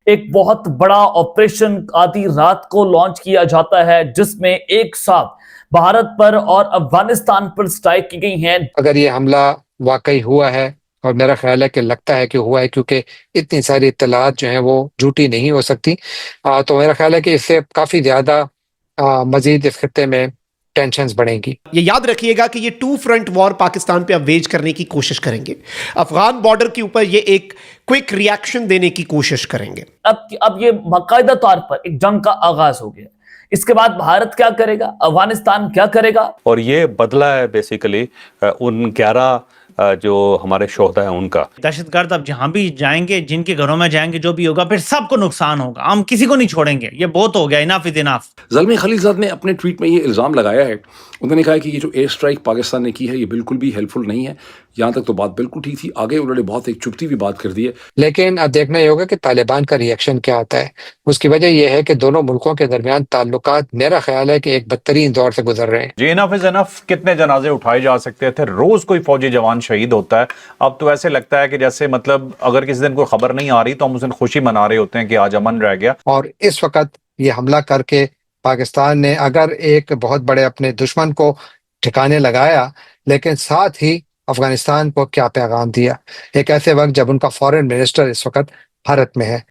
एक बहुत बड़ा ऑपरेशन आधी रात को लॉन्च किया जाता है, जिसमें एक साथ भारत पर और अफगानिस्तान पर स्ट्राइक की गई है। अगर ये हमला वाकई हुआ है, और मेरा ख्याल है कि लगता है कि हुआ है, क्योंकि इतनी सारी इत्तलात जो हैं वो झूठी नहीं हो सकती, तो मेरा ख्याल है कि इससे काफ़ी ज़्यादा मज़ीद इस खित्ते में टेंशन्स बढ़ेंगी। ये याद रखिएगा कि ये टू फ्रंट वॉर पाकिस्तान पे अब वेज करने की कोशिश करेंगे। अफगान बॉर्डर के ऊपर ये एक क्विक रिएक्शन देने की कोशिश करेंगे। अब ये बाकायदा तौर पर एक जंग का आगाज हो गया। इसके बाद भारत क्या करेगा, अफगानिस्तान क्या करेगा? और ये बदला है बेसिकली उन 11 जो हमारे शोहदा हैं उनका। दहशतगर्द अब जहां भी जाएंगे, जिनके घरों में जाएंगे, जो भी होगा, फिर सबको नुकसान होगा। हम किसी को नहीं छोड़ेंगे। ये बहुत हो गया, enough is enough. Zalmi Khalilzad ने अपने ट्वीट में ये इल्ज़ाम लगाया है। उन्होंने कहा कि ये जो एयर स्ट्राइक पाकिस्तान ने की है ये बिल्कुल भी हेल्पफुल नहीं है। यहाँ तक तो बात बिल्कुल ठीक थी, आगे उन्होंने बहुत एक चुभती हुई बात कर दी है। लेकिन अब देखना ये होगा कि तालिबान का रिएक्शन क्या आता है। उसकी वजह यह है कि दोनों मुल्कों के दरमियान ताल्लुकात, मेरा ख्याल है कि एक बदतरीन दौर से गुजर रहे हैं। जी, इनफ इज इनफ। कितने जनाजे उठाए जा सकते थे, रोज कोई फौजी जवान शहीद होता है। अब तो ऐसे लगता है कि जैसे मतलब अगर किसी दिन कोई खबर नहीं आ रही तो हम उस दिन खुशी मना रहे होते हैं कि आज अमन रह गया। और इस वक्त ये हमला करके पाकिस्तान ने अगर एक बहुत बड़े अपने दुश्मन को ठिकाने लगाया, लेकिन साथ ही अफगानिस्तान को क्या पैगाम दिया, एक ऐसे वक्त जब उनका फॉरेन मिनिस्टर इस वक्त भारत में है।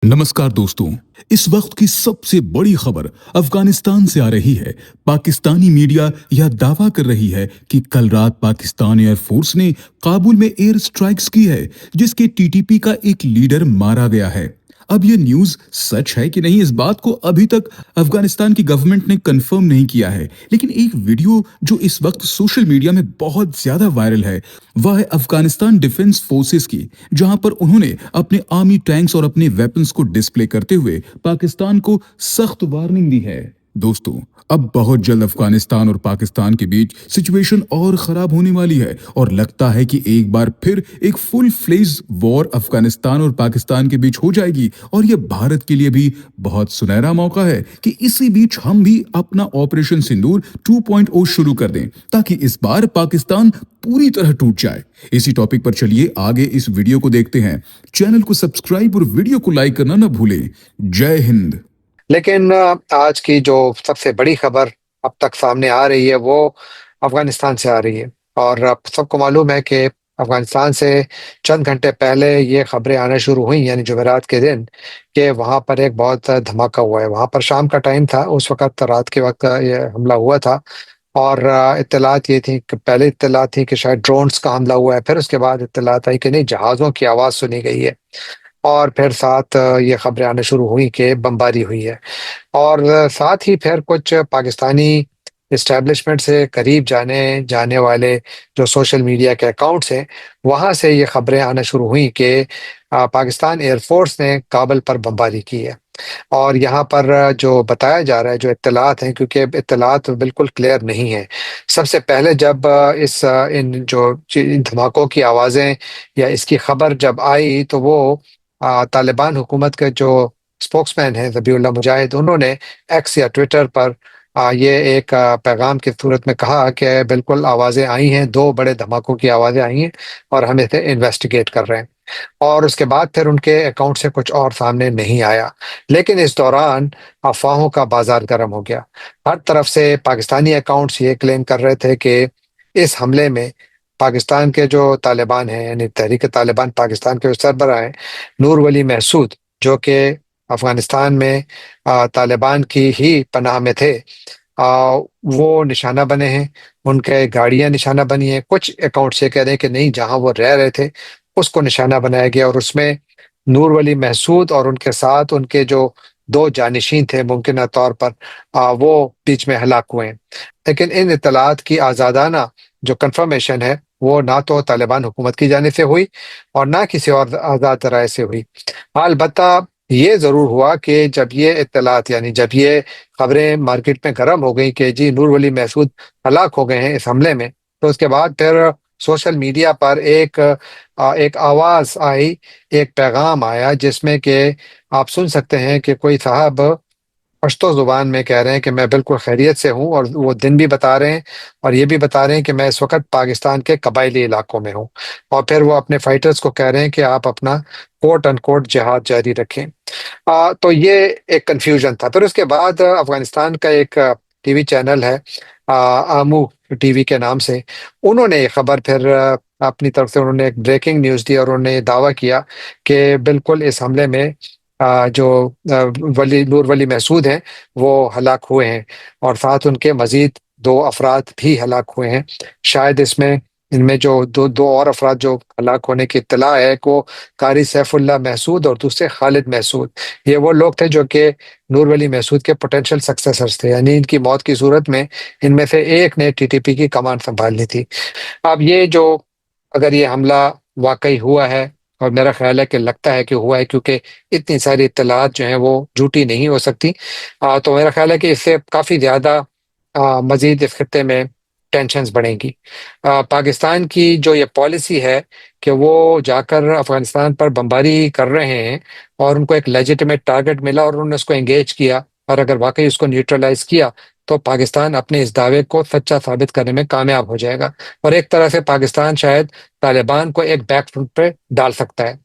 नमस्कार दोस्तों, इस वक्त की सबसे बड़ी खबर अफगानिस्तान से आ रही है। पाकिस्तानी मीडिया यह दावा कर रही है कि कल रात पाकिस्तान एयरफोर्स ने काबुल में एयर स्ट्राइक्स की है, जिसके टीटीपी का एक लीडर मारा गया है। अब यह न्यूज सच है कि नहीं, इस बात को अभी तक अफगानिस्तान की गवर्नमेंट ने कंफर्म नहीं किया है। लेकिन एक वीडियो जो इस वक्त सोशल मीडिया में बहुत ज्यादा वायरल है, वह है अफगानिस्तान डिफेंस फोर्सेस की, जहां पर उन्होंने अपने आर्मी टैंक्स और अपने वेपन्स को डिस्प्ले करते हुए पाकिस्तान को सख्त वार्निंग दी है। दोस्तों, अब बहुत जल्द अफगानिस्तान और पाकिस्तान के बीच सिचुएशन और खराब होने वाली है, और लगता है कि एक बार फिर एक फुल फ्लेज वॉर अफगानिस्तान और पाकिस्तान के बीच हो जाएगी। और यह भारत के लिए भी बहुत सुनहरा मौका है कि इसी बीच हम भी अपना ऑपरेशन सिंदूर 2.0 शुरू कर दें, ताकि इस बार पाकिस्तान पूरी तरह टूट जाए। इसी टॉपिक पर चलिए आगे इस वीडियो को देखते हैं। चैनल को सब्सक्राइब और वीडियो को लाइक करना न भूलें। जय हिंद। लेकिन आज की जो सबसे बड़ी खबर अब तक सामने आ रही है वो अफगानिस्तान से आ रही है। और अब सबको मालूम है कि अफगानिस्तान से चंद घंटे पहले ये खबरें आना शुरू हुई, यानी जुमेरात के दिन, कि वहाँ पर एक बहुत धमाका हुआ है। वहाँ पर शाम का टाइम था, उस वक्त रात के वक्त ये हमला हुआ था। और इत्तलात ये थी कि पहले इत्तलात थी कि शायद ड्रोन्स का हमला हुआ है, फिर उसके बाद इत्तलात आई कि नहीं, जहाज़ों की आवाज़ सुनी गई है। और फिर साथ ये खबरें आने शुरू हुई कि बमबारी हुई है। और साथ ही फिर कुछ पाकिस्तानी इस्टेब्लिशमेंट से करीब जाने जाने वाले जो सोशल मीडिया के अकाउंट्स हैं, वहाँ से ये खबरें आना शुरू हुई कि पाकिस्तान एयरफोर्स ने काबुल पर बमबारी की है। और यहाँ पर जो बताया जा रहा है, जो इत्तलात हैं, क्योंकि इत्तलात बिल्कुल क्लियर नहीं है। सबसे पहले जब इन जो इन धमाकों की आवाज़ें या इसकी खबर जब आई, तो वो तालिबान हुकूमत के जो स्पोक्समैन हैं ज़बीउल्लाह मुजाहिद, उन्होंने एक्स या ट्विटर पर ये एक पैगाम की सूरत में कहा कि बिल्कुल आवाज़ें आई हैं, 2 बड़े धमाकों की आवाज़ें आई हैं और हम इसे इन्वेस्टिगेट कर रहे हैं। और उसके बाद फिर उनके अकाउंट से कुछ और सामने नहीं आया। लेकिन इस दौरान अफवाहों का बाजार गर्म हो गया। हर तरफ से पाकिस्तानी अकाउंट्स ये क्लेम कर रहे थे कि इस हमले में पाकिस्तान के जो तालिबान हैं, यानी तहरीक तालिबान पाकिस्तान के सरबराह हैं नूर वली महसूद, जो कि अफगानिस्तान में तालिबान की ही पनाह में थे, वो निशाना बने हैं। उनके गाड़ियां निशाना बनी हैं। कुछ अकाउंट्स ये कह रहे हैं कि नहीं, जहां वो रह रहे थे उसको निशाना बनाया गया, और उसमें नूर वली महसूद और उनके साथ उनके जो 2 जानिशीन थे मुमकिन तौर पर, वो बीच में हलाक हुए हैं। लेकिन इन इत्तलात की आज़ादाना जो कंफर्मेशन है वो ना तो तालिबान हुकूमत की जानिब से हुई और ना किसी और आज़ाद राय से हुई। अलबत्ता ये ज़रूर हुआ कि जब ये इत्तलात, यानी जब ये खबरें मार्केट में गर्म हो गई कि जी नूर वली महसूद हलाक हो गए हैं इस हमले में, तो उसके बाद फिर सोशल मीडिया पर एक आवाज़ आई, एक पैगाम आया, जिसमें कि आप सुन सकते हैं कि कोई साहब पश्तो ज़ुबान में कह रहे हैं कि मैं बिल्कुल खैरियत से हूँ, और वो दिन भी बता रहे हैं और ये भी बता रहे हैं कि मैं इस वक्त पाकिस्तान के कबायली इलाकों में हूँ। और फिर वो अपने फाइटर्स को कह रहे हैं कि आप अपना कोट अनकोट जिहाद जारी रखें। तो ये एक कंफ्यूजन था। फिर उसके बाद अफगानिस्तान का एक टीवी चैनल है, आमू टीवी के नाम से, उन्होंने ये खबर फिर अपनी तरफ से उन्होंने एक ब्रेकिंग न्यूज़ दी और उन्होंने ये दावा किया कि बिल्कुल इस हमले में जो नूर वली महसूद हैं वो हलाक हुए हैं, और साथ उनके मजीद 2 अफराद भी हलाक हुए हैं। शायद इनमें जो दो और अफराद जो हलाक होने की इत्तला है, एक वो कारी सैफुल्लाह महसूद और दूसरे खालिद महसूद। ये वो लोग थे जो कि नूर वली महसूद के पोटेंशियल सक्सेसर्स थे, यानी इनकी मौत की सूरत में इनमें से एक ने टीटीपी की कमान संभालनी थी। अब ये जो, अगर ये हमला वाकई हुआ है, और मेरा ख्याल है कि लगता है कि हुआ है, क्योंकि इतनी सारी इत्तलात जो हैं वो झूठी नहीं हो सकती, तो मेरा ख्याल है कि इससे काफ़ी ज़्यादा मजीद इस खत्ते में टेंशन्स बढ़ेंगी। पाकिस्तान की जो ये पॉलिसी है कि वो जाकर अफगानिस्तान पर बमबारी कर रहे हैं, और उनको एक लेजिटिमेट टारगेट मिला और उन्होंने उसको एंगेज किया, और अगर वाकई उसको न्यूट्रलाइज किया तो पाकिस्तान अपने इस दावे को सच्चा साबित करने में कामयाब हो जाएगा, और एक तरह से पाकिस्तान शायद तालिबान को एक बैक फुट पे डाल सकता है।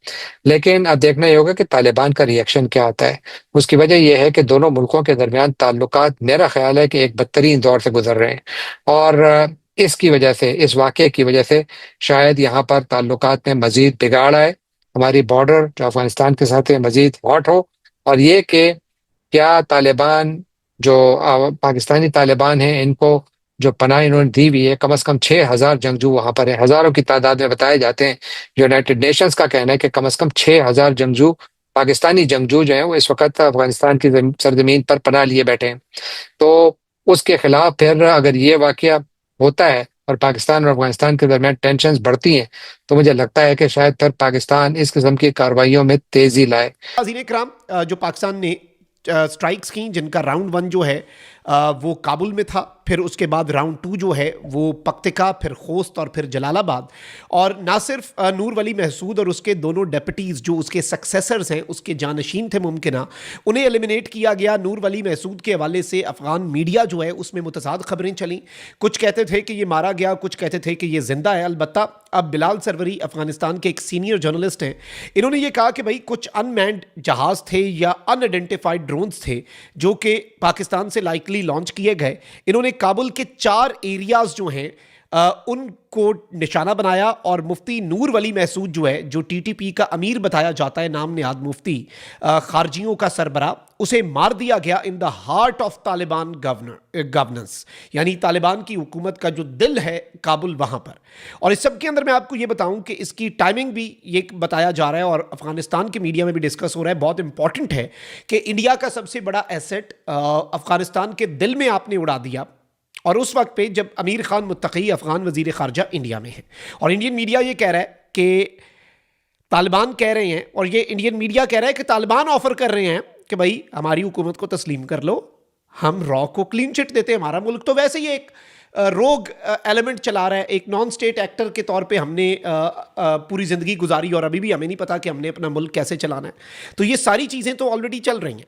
लेकिन अब देखना ये होगा कि तालिबान का रिएक्शन क्या आता है। उसकी वजह यह है कि दोनों मुल्कों के दरमियान ताल्लुकात, मेरा ख्याल है कि एक बदतरीन दौर से गुजर रहे हैं, और इसकी वजह से, इस वाक़े की वजह से शायद यहाँ पर ताल्लुकात में मजीद बिगाड़ आए, हमारी बॉर्डर जो अफगानिस्तान के साथ है मजीद हॉट हो, और ये कि क्या तालिबान जो पाकिस्तानी तालिबान हैं, इनको जो पनाह इन्होंने दी हुई है, कम से कम 6,000 जंगजू वहां पर है, हजारों की तादाद में बताए जाते हैं। यूनाइटेड नेशंस का कहना है कि कम से कम 6,000 जंगजू, पाकिस्तानी जंगजू जो हैं वो इस वक्त अफगानिस्तान की सरजमीन पर पनाह लिए बैठे हैं। तो उसके खिलाफ फिर अगर ये वाकया होता है और पाकिस्तान और अफगानिस्तान के दरमियान टेंशन बढ़ती हैं, तो मुझे लगता है कि शायद फिर पाकिस्तान इस किस्म की कार्रवाइयों में तेजी लाए। नाज़रीन इकराम, जो पाकिस्तान ने स्ट्राइक्स की, जिनका राउंड 1 जो है वो काबुल में था, फिर उसके बाद राउंड 2 जो है वो पक्तिका, फिर खोस्त और फिर जलालाबाद। और ना सिर्फ नूर वली महसूद और उसके दोनों डेप्यूटीज़ जो उसके सक्सेसर्स हैं, उसके जानशीन थे मुमकिना, उन्हें एलिमिनेट किया गया। नूर वली महसूद के हवाले से अफ़गान मीडिया जो है उसमें मुतसाद खबरें चलीं। कुछ कहते थे कि ये मारा गया, कुछ कहते थे कि ये ज़िंदा है। अलबत्ता अब बिलाल सरवरी अफ़गानिस्तान के एक सीनियर जर्नलिस्ट हैं, इन्होंने ये कहा कि भाई कुछ अनमैन्ड जहाज़ थे या अनआइडेंटिफाइड ड्रोन्स थे जो कि पाकिस्तान से लाइकली लॉन्च किए गए। इन्होंने काबुल के 4 एरियाज जो हैं उनको निशाना बनाया, और मुफ्ती नूर वली महसूद जो है, जो टीटीपी का अमीर बताया जाता है, नाम नेहाद मुफ्ती, खारजियों का सरबरा, उसे मार दिया गया in the heart of Taliban governance, यानी तालिबान की हुकूमत का जो दिल है काबुल, वहाँ पर। और इस सब के अंदर मैं आपको ये बताऊं कि इसकी टाइमिंग भी ये बताया जा रहा है, और अफगानिस्तान के मीडिया में भी डिस्कस हो रहा है, बहुत इंपॉर्टेंट है कि इंडिया का सबसे बड़ा एसेट अफगानिस्तान के दिल में आपने उड़ा दिया, और उस वक्त पे जब अमीर खान मुत्तकी अफगान वजीर खारजा इंडिया में है, और इंडियन मीडिया ये कह रहा है कि तालिबान कह रहे हैं, और ये इंडियन मीडिया कह रहा है कि तालिबान ऑफर कर रहे हैं कि भाई हमारी हुकूमत को तस्लीम कर लो, हम रॉ को क्लीन चिट देते हैं। हमारा मुल्क तो वैसे ही एक रोग एलिमेंट चला रहा है, एक नॉन स्टेट एक्टर के तौर पे हमने पूरी ज़िंदगी गुजारी, और अभी भी हमें नहीं पता कि हमने अपना मुल्क कैसे चलाना है। तो ये सारी चीज़ें तो ऑलरेडी चल रही हैं।